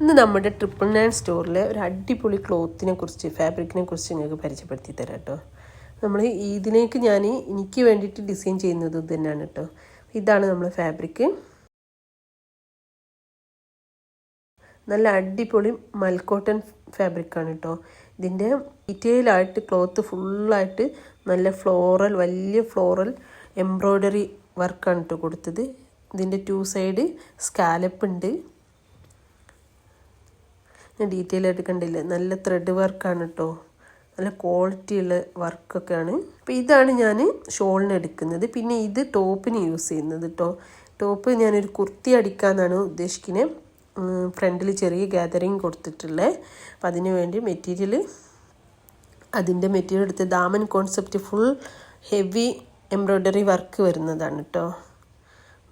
ഇന്ന് നമ്മുടെ 999 സ്റ്റോറിലെ ഒരു അടിപൊളി ക്ലോത്തിനെ കുറിച്ച് ഫാബ്രിക്കിനെ കുറിച്ച് നിങ്ങൾക്ക് പരിചയപ്പെടുത്തി തരാം കേട്ടോ. നമ്മൾ ഇതിലേക്ക് എനിക്ക് വേണ്ടിയിട്ട് ഡിസൈൻ ചെയ്യുന്നത് ഇത് തന്നെയാണ് കേട്ടോ. ഇതാണ് നമ്മൾ ഫാബ്രിക്ക്. നല്ല അടിപൊളി മൽക്കോട്ടൺ ഫാബ്രിക്കാണ് കേട്ടോ. ഇതിൻ്റെ ഡീറ്റെയിൽ ആയിട്ട് ക്ലോത്ത് ഫുള്ളായിട്ട് നല്ല വലിയ ഫ്ലോറൽ എംബ്രോയ്ഡറി വർക്കാണ് കേട്ടോ കൊടുത്തത്. ഇതിൻ്റെ 2 സൈഡ് സ്കാലപ്പ് ഉണ്ട്. ഞാൻ ഡീറ്റെയിൽ ആയിട്ട് കണ്ടില്ല, നല്ല ത്രെഡ് വർക്കാണ് കേട്ടോ, നല്ല ക്വാളിറ്റിയുള്ള വർക്കൊക്കെയാണ്. അപ്പോൾ ഇതാണ് ഞാൻ ഷോളിന് എടുക്കുന്നത്. പിന്നെ ഇത് ടോപ്പിന് യൂസ് ചെയ്യുന്നത് കേട്ടോ. ടോപ്പ് ഞാനൊരു കുർത്തി അടിക്കാമെന്നാണ് ഉദ്ദേശിക്കുന്നത്. ഫ്രണ്ടിൽ ചെറിയ ഗാദറിങ് കൊടുത്തിട്ടുള്ളത്. അപ്പം അതിന് വേണ്ടി അതിൻ്റെ മെറ്റീരിയൽ എടുത്ത് Daman concept full heavy embroidery work വരുന്നതാണ് കേട്ടോ.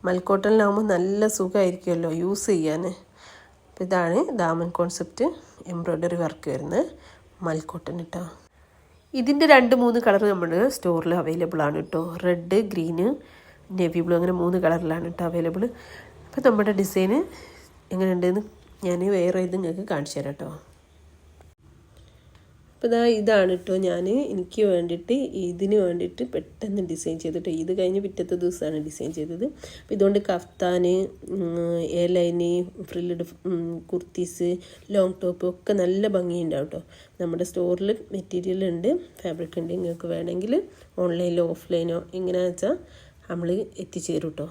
മൽക്കോട്ടണിലാകുമ്പോൾ നല്ല സുഖമായിരിക്കുമല്ലോ യൂസ് ചെയ്യാൻ. അപ്പോൾ ഇതാണ് ദാമൻ കോൺസെപ്റ്റ് എംബ്രോയ്ഡറി വർക്ക് വരുന്നത് മൽക്കോട്ടൺ കേട്ടോ. ഇതിൻ്റെ 2-3 കളർ നമ്മുടെ സ്റ്റോറിൽ അവൈലബിൾ ആണ് കേട്ടോ. റെഡ്, ഗ്രീന്, നേവി ബ്ലൂ, അങ്ങനെ 3 കളറിലാണ് കേട്ടോ അവൈലബിൾ. അപ്പോൾ നമ്മുടെ ഡിസൈന് എങ്ങനെയുണ്ടെന്ന് ഞാൻ വേറെ നിങ്ങൾക്ക് കാണിച്ചു തരാം കേട്ടോ. അപ്പോൾ ഇതാണ് കേട്ടോ എനിക്ക് വേണ്ടിയിട്ട് ഇതിന് വേണ്ടിയിട്ട് പെട്ടെന്ന് ഡിസൈൻ ചെയ്തിട്ട് ഇത് കഴിഞ്ഞ് പിറ്റത്തെ ദിവസമാണ് ഡിസൈൻ ചെയ്തത്. അപ്പോൾ ഇതുകൊണ്ട് kaftan, A line, frilled kurtis, long top ഒക്കെ നല്ല ഭംഗിയുണ്ടാവും കേട്ടോ. നമ്മുടെ സ്റ്റോറിൽ മെറ്റീരിയൽ ഉണ്ട്, ഫാബ്രിക് ഉണ്ട്. നിങ്ങൾക്ക് വേണമെങ്കിൽ ഓൺലൈനിലോ ഓഫ്ലൈനോ എങ്ങനെയാണെന്ന് വെച്ചാൽ നമ്മൾ എത്തിച്ചേരും കേട്ടോ.